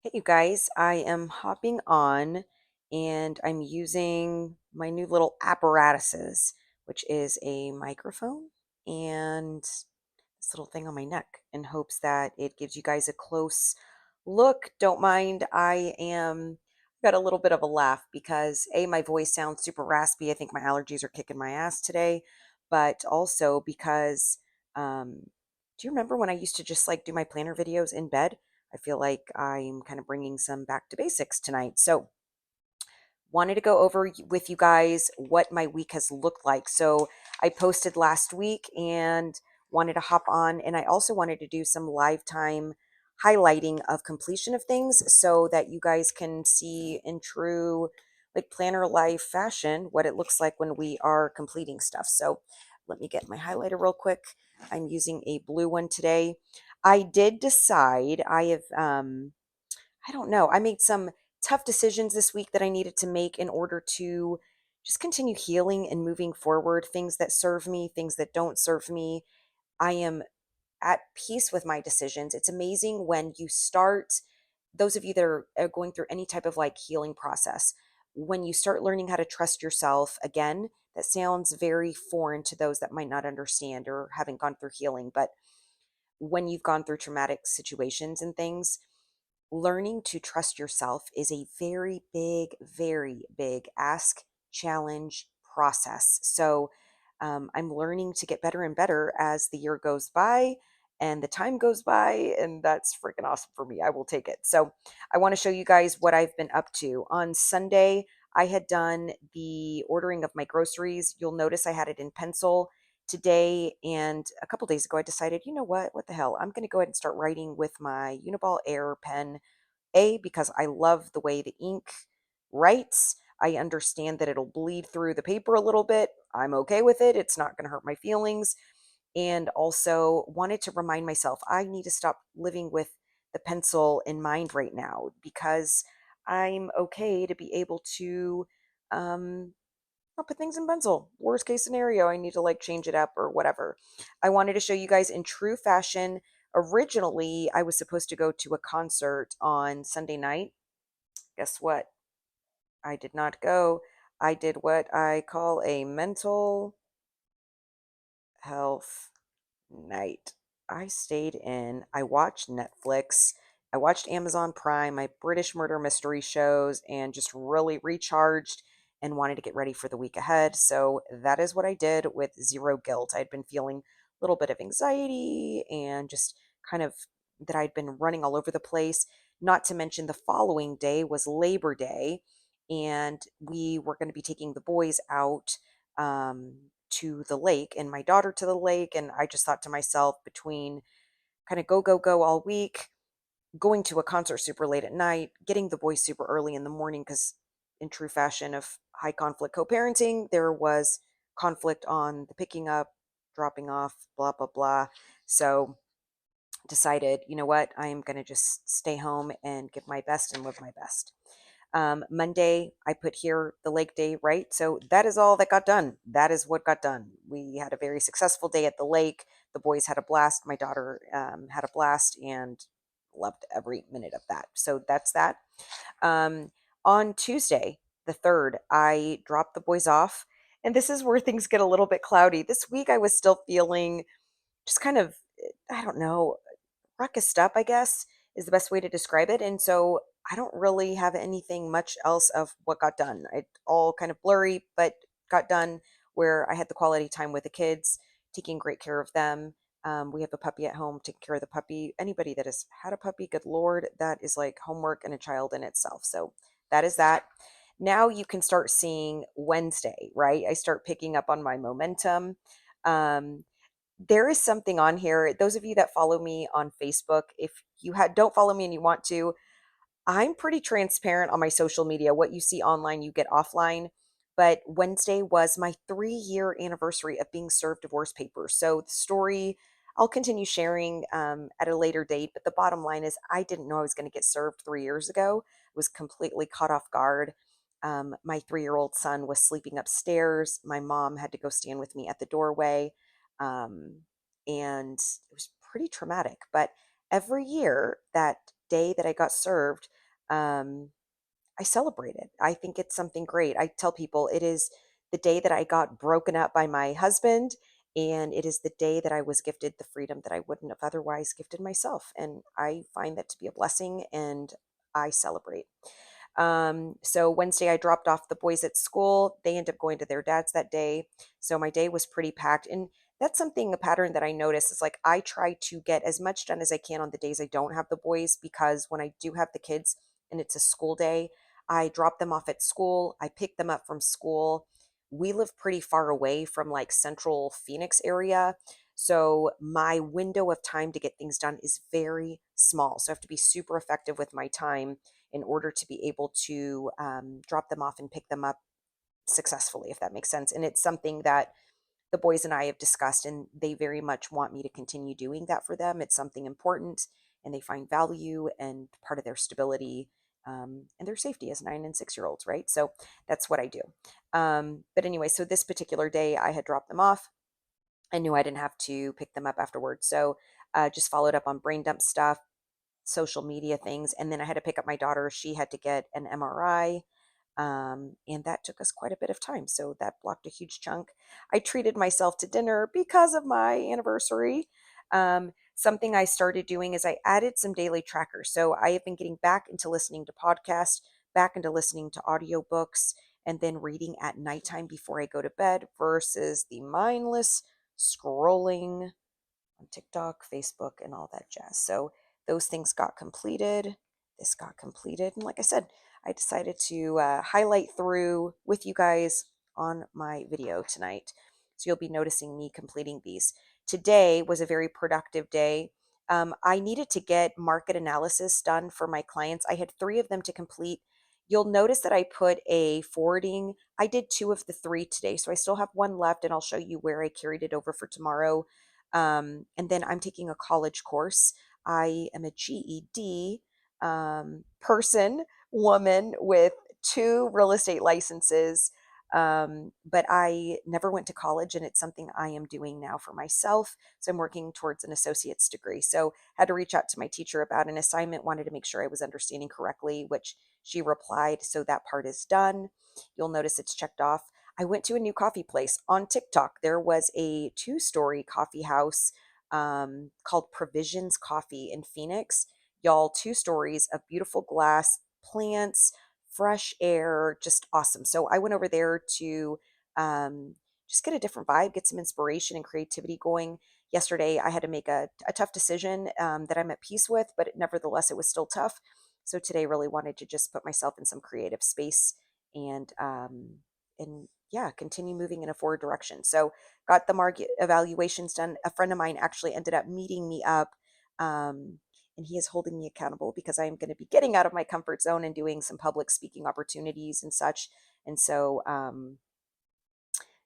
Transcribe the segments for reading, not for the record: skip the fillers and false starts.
Hey, you guys, I am hopping on and I'm using my new little apparatuses, which is a microphone and this little thing on my neck in hopes that it gives you guys a close look. Don't mind, got a little bit of a laugh because my voice sounds super raspy. I think my allergies are kicking my ass today, but also because, do you remember when I used to just like do my planner videos in bed? I feel like I'm kind of bringing some back to basics tonight. So, wanted to go over with you guys what my week has looked like. So, I posted last week and wanted to hop on, and I also wanted to do some live time highlighting of completion of things so that you guys can see in true like planner life fashion what it looks like when we are completing stuff. So, let me get my highlighter real quick. I'm using a blue one today. I did decide I don't know. I made some tough decisions this week that I needed to make in order to just continue healing and moving forward. Things that serve me, things that don't serve me. I am at peace with my decisions. It's amazing when you start, those of you that are going through any type of like healing process, when you start learning how to trust yourself again, that sounds very foreign to those that might not understand or haven't gone through healing. But when you've gone through traumatic situations and things, learning to trust yourself is a very big ask, challenge, process. So I'm learning to get better and better as the year goes by and the time goes by. And that's freaking awesome for me. I will take it. So I want to show you guys what I've been up to. On Sunday, I had done the ordering of my groceries. You'll notice I had it in pencil today, and a couple days ago I decided, you know what the hell, I'm going to go ahead and start writing with my Uniball Air pen. Because I love the way the ink writes. I understand that it'll bleed through the paper a little bit. I'm okay with it. It's not going to hurt my feelings. And also wanted to remind myself I need to stop living with the pencil in mind right now because I'm okay to be able to um, I'll put things in pencil. Worst case scenario, I need to like change it up or whatever. I wanted to show you guys in true fashion. Originally, I was supposed to go to a concert on Sunday night. Guess what? I did not go. I did what I call a mental health night. I stayed in, I watched Netflix, I watched Amazon Prime, my British murder mystery shows, and just really recharged and wanted to get ready for the week ahead. So that is what I did with zero guilt. I'd been feeling a little bit of anxiety and just kind of that I'd been running all over the place. Not to mention the following day was Labor Day, and we were going to be taking the boys out to the lake and my daughter to the lake. And I just thought to myself, between kind of go all week, going to a concert super late at night, getting the boys super early in the morning, because in true fashion of high conflict co parenting, there was conflict on the picking up, dropping off, blah, blah, blah. So decided, you know what, I am going to just stay home and give my best and live my best. Monday, I put here the lake day, right? So that is all that got done. That is what got done. We had a very successful day at the lake. The boys had a blast. My daughter had a blast and loved every minute of that. So that's that. Um, on Tuesday, the 3rd, I dropped the boys off. And this is where things get a little bit cloudy. This week, I was still feeling just kind of, I don't know, ruckused up, I guess, is the best way to describe it. And so I don't really have anything much else of what got done. It all kind of blurry, but got done where I had the quality time with the kids, taking great care of them. We have a puppy at home, taking care of the puppy. Anybody that has had a puppy, good Lord, that is like homework and a child in itself. So that is that. Now you can start seeing Wednesday, right? I start picking up on my momentum. Um, there is something on here. Those of you that follow me on Facebook, if you don't follow me and you want to, I'm pretty transparent on my social media. What you see online, you get offline. But Wednesday was my 3-year anniversary of being served divorce papers. So the story I'll continue sharing at a later date. But the bottom line is, I didn't know I was going to get served 3 years ago. I was completely caught off guard. My 3-year-old son was sleeping upstairs. My mom had to go stand with me at the doorway. Um, and it was pretty traumatic. But every year, that day that I got served, um, I celebrate it. I think it's something great. I tell people it is the day that I got broken up by my husband, and it is the day that I was gifted the freedom that I wouldn't have otherwise gifted myself. And I find that to be a blessing, and I celebrate. So Wednesday, I dropped off the boys at school. They ended up going to their dad's that day. So my day was pretty packed. And that's something, a pattern that I notice is like I try to get as much done as I can on the days I don't have the boys, because when I do have the kids and it's a school day, I drop them off at school. I pick them up from school. We live pretty far away from like central Phoenix area. So my window of time to get things done is very small. So I have to be super effective with my time in order to be able to drop them off and pick them up successfully, if that makes sense. And it's something that the boys and I have discussed, and they very much want me to continue doing that for them. It's something important, and they find value and part of their stability and their safety as 9 and 6 year olds, right? So that's what I do. But anyway, so this particular day, I had dropped them off. I knew I didn't have to pick them up afterwards. So just followed up on brain dump stuff, social media things. And then I had to pick up my daughter. She had to get an MRI. And that took us quite a bit of time. So that blocked a huge chunk. I treated myself to dinner because of my anniversary. Something I started doing is I added some daily trackers. So I have been getting back into listening to podcasts, back into listening to audiobooks, and then reading at nighttime before I go to bed versus the mindless scrolling on TikTok, Facebook, and all that jazz. So those things got completed. This got completed. And like I said, I decided to highlight through with you guys on my video tonight. So you'll be noticing me completing these. Today was a very productive day. I needed to get market analysis done for my clients. I had 3 of them to complete. You'll notice that I put a forwarding. I did 2 of the 3 today, so I still have 1 left, and I'll show you where I carried it over for tomorrow. And then I'm taking a college course. I am a GED person, woman with 2 real estate licenses. But I never went to college, and it's something I am doing now for myself. So I'm working towards an associate's degree. So had to reach out to my teacher about an assignment, wanted to make sure I was understanding correctly, which she replied. So that part is done. You'll notice it's checked off. I went to a new coffee place on TikTok. There was a 2-story coffee house called Provisions Coffee in Phoenix. Y'all, 2 stories of beautiful glass, plants, fresh air, just awesome. So I went over there to just get a different vibe, get some inspiration and creativity going. Yesterday, I had to make a tough decision that I'm at peace with, but nevertheless, it was still tough. So today, really wanted to just put myself in some creative space and yeah, continue moving in a forward direction. So got the market evaluations done. A friend of mine actually ended up meeting me up, um, and he is holding me accountable because I am going to be getting out of my comfort zone and doing some public speaking opportunities and such. And so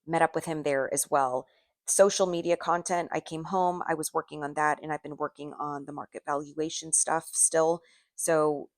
met up with him there as well. Social media content, I came home, I was working on that, and I've been working on the market valuation stuff still. So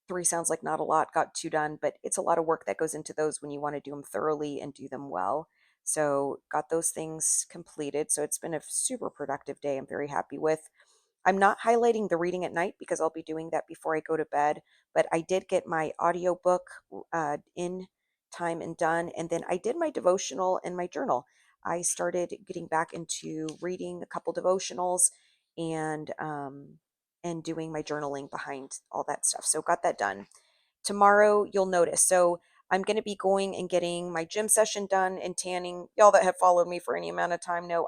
3 sounds like not a lot, got 2 done, but it's a lot of work that goes into those when you want to do them thoroughly and do them well. So got those things completed. So it's been a super productive day. I'm very happy with. I'm not highlighting the reading at night because I'll be doing that before I go to bed, but I did get my audiobook in time and done. And then I did my devotional and my journal. I started getting back into reading a couple devotionals and doing my journaling behind all that stuff. So got that done. Tomorrow you'll notice. So I'm going to be going and getting my gym session done and tanning. Y'all that have followed me for any amount of time know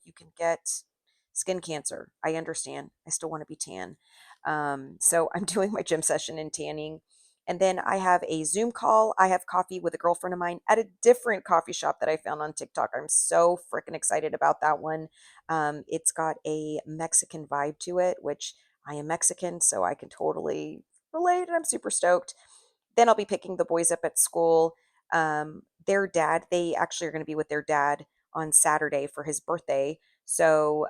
you can get skin cancer. I understand. I still want to be tan. So I'm doing my gym session and tanning. And then I have a Zoom call. I have coffee with a girlfriend of mine at a different coffee shop that I found on TikTok. I'm so freaking excited about that one. It's got a Mexican vibe to it, which I am Mexican, so I can totally relate. And I'm super stoked. Then I'll be picking the boys up at school. Their dad, they actually are going to be with their dad on Saturday for his birthday. So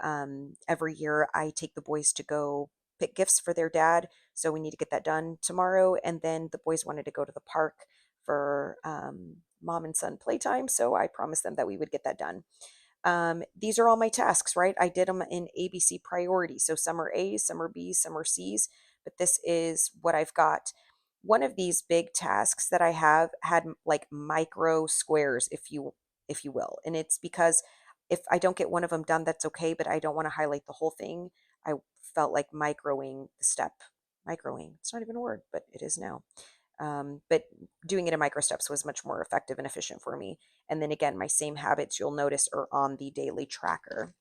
every year I take the boys to go pick gifts for their dad. So we need to get that done tomorrow. And then the boys wanted to go to the park for mom and son playtime. So I promised them that we would get that done. These are all my tasks, right? I did them in ABC priority. So some are A's, some are B's, some are C's. but this is what I've got. One of these big tasks that I have had like micro squares, if you will. And it's because if I don't get one of them done, that's okay, but I don't want to highlight the whole thing. I felt like microing. It's not even a word, but it is now. But doing it in micro steps was much more effective and efficient for me. And then again, my same habits you'll notice are on the daily tracker.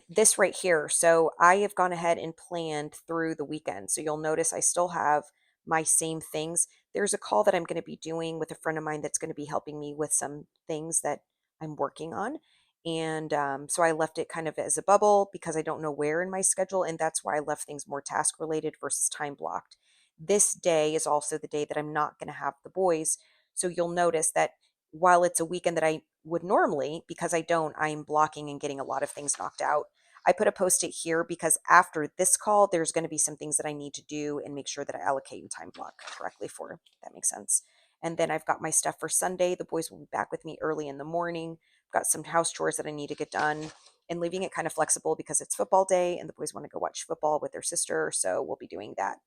This right here. So I have gone ahead and planned through the weekend. So you'll notice I still have my same things. There's a call that I'm going to be doing with a friend of mine that's going to be helping me with some things that I'm working on. And so I left it kind of as a bubble because I don't know where in my schedule. And that's why I left things more task related versus time blocked. This day is also the day that I'm not going to have the boys. So you'll notice that while it's a weekend that I would normally, because I don't, I'm blocking and getting a lot of things knocked out. I put a post-it here because after this call, there's going to be some things that I need to do and make sure that I allocate and time block correctly for. If that makes sense. And then I've got my stuff for Sunday. The boys will be back with me early in the morning. I've got some house chores that I need to get done and leaving it kind of flexible because it's football day and the boys want to go watch football with their sister. So we'll be doing that.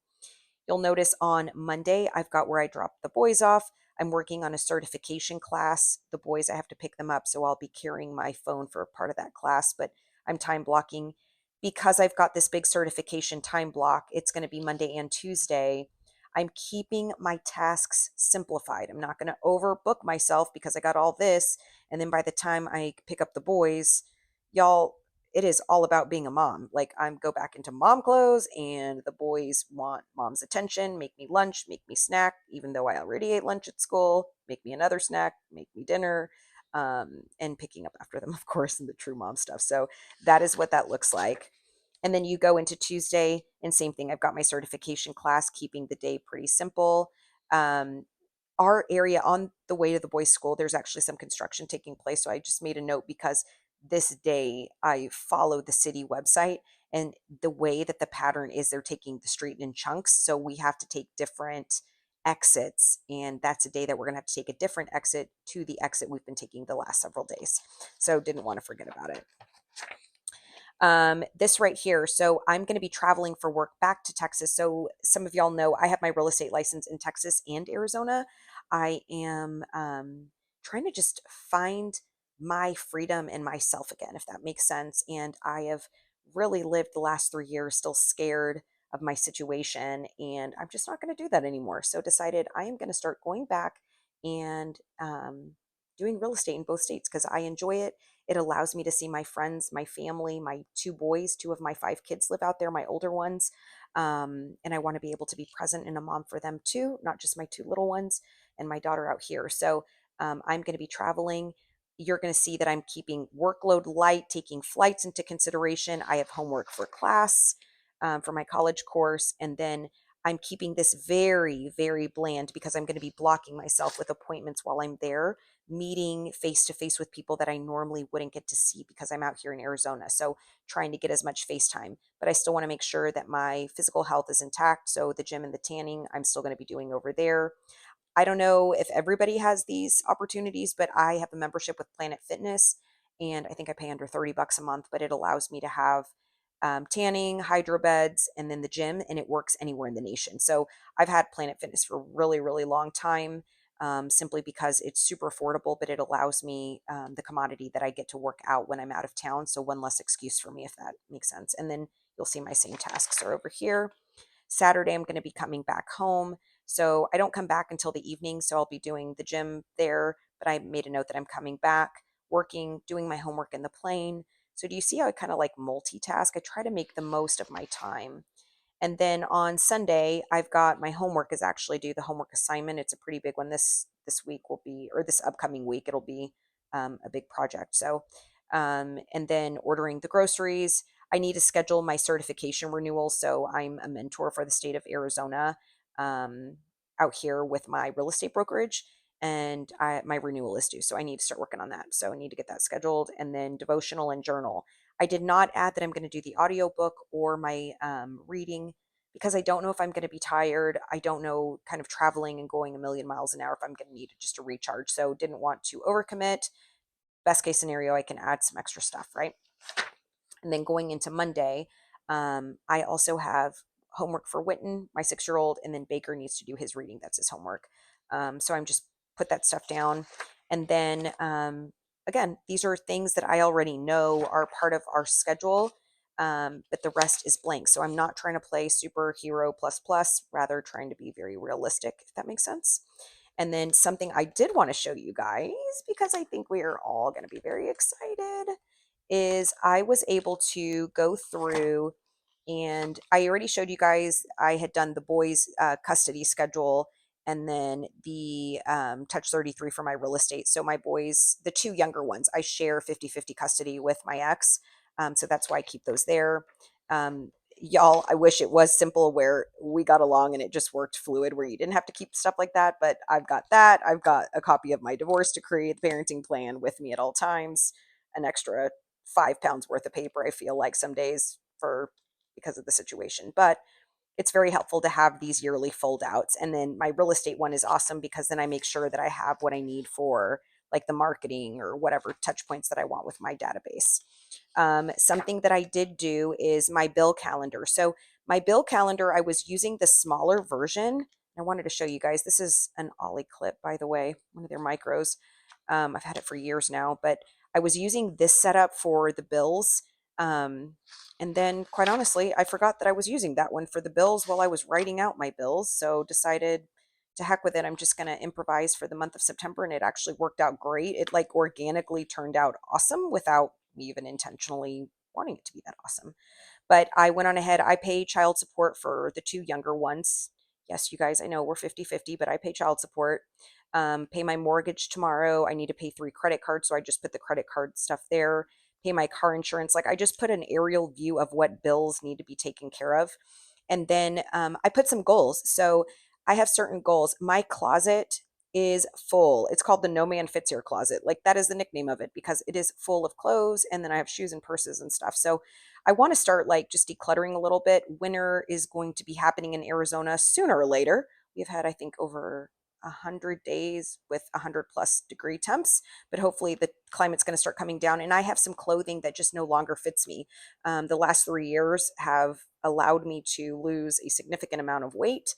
You'll notice on Monday, I've got where I dropped the boys off. I'm working on a certification class. The boys, I have to pick them up, so I'll be carrying my phone for a part of that class, but I'm time blocking because I've got this big certification time block. It's going to be Monday and Tuesday. I'm keeping my tasks simplified. I'm not going to overbook myself because I got all this. And then by the time I pick up the boys, y'all, it is all about being a mom. Like I'm go back into mom clothes and the boys want mom's attention, make me lunch, make me snack, even though I already ate lunch at school, make me another snack, make me dinner, and picking up after them, of course, and the true mom stuff. So that is what that looks like. And then you go into Tuesday and same thing. I've got my certification class, keeping the day pretty simple. Um, our area on the way to the boys' school, there's actually some construction taking place. So I just made a note because this day I followed the city website and the way that the pattern is they're taking the street in chunks. So we have to take different exits. And that's a day that we're going to have to take a different exit to the exit we've been taking the last several days. So didn't want to forget about it. This right here. So I'm going to be traveling for work back to Texas. So some of y'all know I have my real estate license in Texas and Arizona. I am trying to just find my freedom and myself again, if that makes sense. And I have really lived the last 3 years still scared of my situation, and I'm just not going to do that anymore. So decided I am going to start going back and doing real estate in both states because I enjoy it. It allows me to see my friends, my family, my two boys. Two of my 5 kids live out there, my older ones. And I want to be able to be present and a mom for them too, not just my 2 little ones and my daughter out here. So I'm going to be traveling. You're going to see that I'm keeping workload light, taking flights into consideration. I have homework for class, for my college course. And then I'm keeping this very, very bland because I'm going to be blocking myself with appointments while I'm there, meeting face to face with people that I normally wouldn't get to see because I'm out here in Arizona. So trying to get as much FaceTime, but I still want to make sure that my physical health is intact. So the gym and the tanning, I'm still going to be doing over there. I don't know if everybody has these opportunities, but I have a membership with Planet Fitness and I think I pay under $30 a month, but it allows me to have tanning, hydro beds, and then the gym, and it works anywhere in the nation. So I've had Planet Fitness for a really, really long time, simply because it's super affordable, but it allows me the commodity that I get to work out when I'm out of town. So one less excuse for me, if that makes sense. And then you'll see my same tasks are over here. Saturday, I'm going to be coming back home. So I don't come back until the evening. So I'll be doing the gym there, but I made a note that I'm coming back, working, doing my homework in the plane. So do you see how I kind of like multitask? I try to make the most of my time. And then on Sunday, I've got my homework is actually due, the homework assignment. It's a pretty big one. This week will be, or this upcoming week, it'll be a big project. So, and then ordering the groceries. I need to schedule my certification renewal. So I'm a mentor for the state of Arizona, um, out here with my real estate brokerage. And my renewal is due. So I need to start working on that. So I need to get that scheduled. And then devotional and journal. I did not add that I'm going to do the audiobook or my reading because I don't know if I'm going to be tired. I don't know, kind of traveling and going a million miles an hour, if I'm going to need just a recharge. So didn't want to overcommit. Best case scenario, I can add some extra stuff, right? And then going into Monday, I also have homework for Witten, my 6-year-old, and then Baker needs to do his reading. That's his homework. So I'm just put that stuff down. And then again, these are things that I already know are part of our schedule, but the rest is blank. So I'm not trying to play superhero plus plus, rather trying to be very realistic, if that makes sense. And then something I did want to show you guys, because I think we are all going to be very excited, is I was able to go through, and I already showed you guys I had done the boys custody schedule, and then the touch 33 for my real estate. So my boys, the two younger ones, I share 50-50 custody with my ex. So that's why I keep those there. Y'all, I wish it was simple where we got along and it just worked fluid where you didn't have to keep stuff like that. But I've got that. I've got a copy of my divorce decree, the parenting plan with me at all times, an extra 5 pounds worth of paper, I feel like some days for because of the situation. But it's very helpful to have these yearly fold outs. And then my real estate one is awesome because then I make sure that I have what I need for like the marketing or whatever touch points that I want with my database. Something that I did do is my bill calendar. So my bill calendar, I was using the smaller version. I wanted to show you guys. This is an Ollie clip, by the way, one of their micros. I've had it for years now, but I was using this setup for the bills. And then, quite honestly, I forgot that I was using that one for the bills while I was writing out my bills. So decided to heck with it. I'm just going to improvise for the month of September. And it actually worked out great. It like organically turned out awesome without me even intentionally wanting it to be that awesome. But I went on ahead. I pay child support for the two younger ones. Yes, you guys, I know we're 50-50, but I pay child support. Pay my mortgage tomorrow. I need to pay 3 credit cards. So I just put the credit card stuff there. Pay my car insurance. Like I just put an aerial view of what bills need to be taken care of. And then I put some goals. So I have certain goals. My closet is full. It's called the No Man Fits Here closet. Like that is the nickname of it because it is full of clothes. And then I have shoes and purses and stuff. So I want to start like just decluttering a little bit. Winter is going to be happening in Arizona sooner or later. We've had, I think, over 100 days with 100+ degree temps, but hopefully the climate's going to start coming down. And I have some clothing that just no longer fits me. The last 3 years have allowed me to lose a significant amount of weight.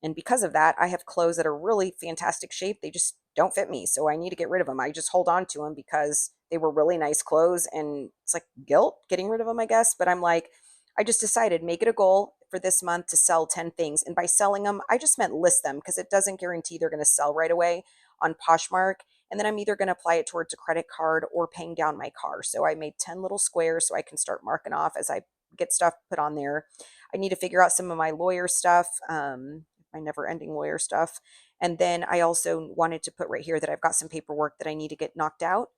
And because of that, I have clothes that are really fantastic shape. They just don't fit me. So I need to get rid of them. I just hold on to them because they were really nice clothes. And it's like guilt getting rid of them, I guess. But I'm like, I just decided make it a goal for this month to sell 10 things. And by selling them, I just meant list them because it doesn't guarantee they're going to sell right away on Poshmark. And then I'm either going to apply it towards a credit card or paying down my car. So I made 10 little squares so I can start marking off as I get stuff put on there. I need to figure out some of my lawyer stuff. My never ending lawyer stuff. And then I also wanted to put right here that I've got some paperwork that I need to get knocked out.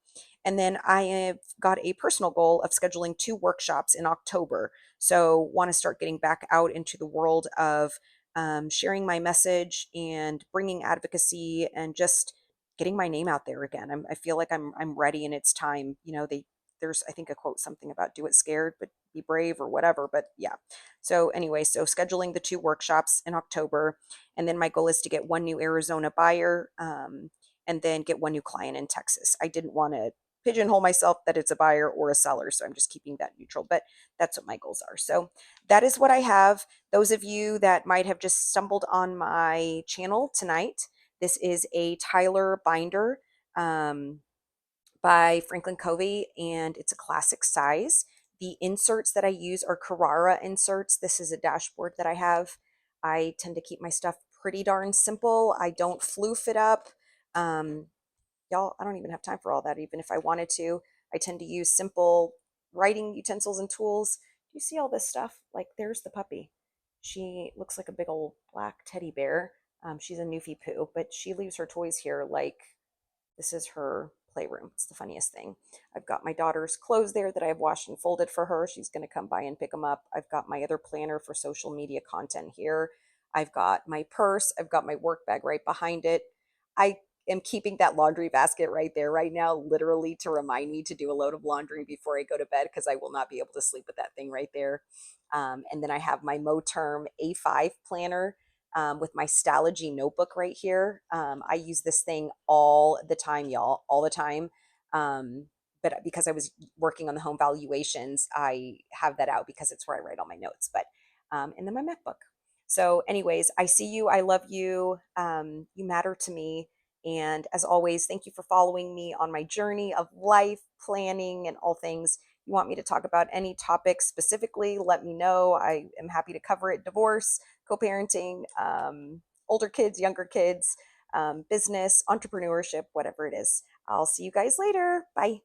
And then I have got a personal goal of scheduling 2 workshops in October. So want to start getting back out into the world of sharing my message and bringing advocacy and just getting my name out there again. I feel like I'm ready and it's time. You know, there's I think a quote something about do it scared but be brave or whatever. But yeah. So anyway, so scheduling the 2 workshops in October, and then my goal is to get one new Arizona buyer, and then get one new client in Texas. I didn't want to pigeonhole myself that it's a buyer or a seller, so I'm just keeping that neutral. But that's what my goals are. So that is what I have. Those of you that might have just stumbled on my channel tonight, this is a Tyler binder. By Franklin Covey, and it's a classic size. The inserts that I use are Carrara inserts. This is a dashboard that I have. I tend to keep my stuff pretty darn simple. I don't floof it up. Um, Y'all, I don't even have time for all that, even if I wanted to. I tend to use simple writing utensils and tools. Do you see all this stuff? Like, there's the puppy. She looks like a big old black teddy bear. She's a Newfie Poo, but she leaves her toys here like this is her playroom. It's the funniest thing. I've got my daughter's clothes there that I've washed and folded for her. She's going to come by and pick them up. I've got my other planner for social media content here. I've got my purse. I've got my work bag right behind it. I am keeping that laundry basket right there right now, literally to remind me to do a load of laundry before I go to bed because I will not be able to sleep with that thing right there. And then I have my MoTerm A5 planner with my Stalogy notebook right here. I use this thing all the time, y'all, all the time. but because I was working on the home valuations, I have that out because it's where I write all my notes. But and then my MacBook. So, anyways, I see you. I love you. You matter to me. And as always, thank you for following me on my journey of life, planning, and all things. You want me to talk about any topic specifically, let me know. I am happy to cover it. Divorce, co-parenting, older kids, younger kids, business, entrepreneurship, whatever it is. I'll see you guys later. Bye.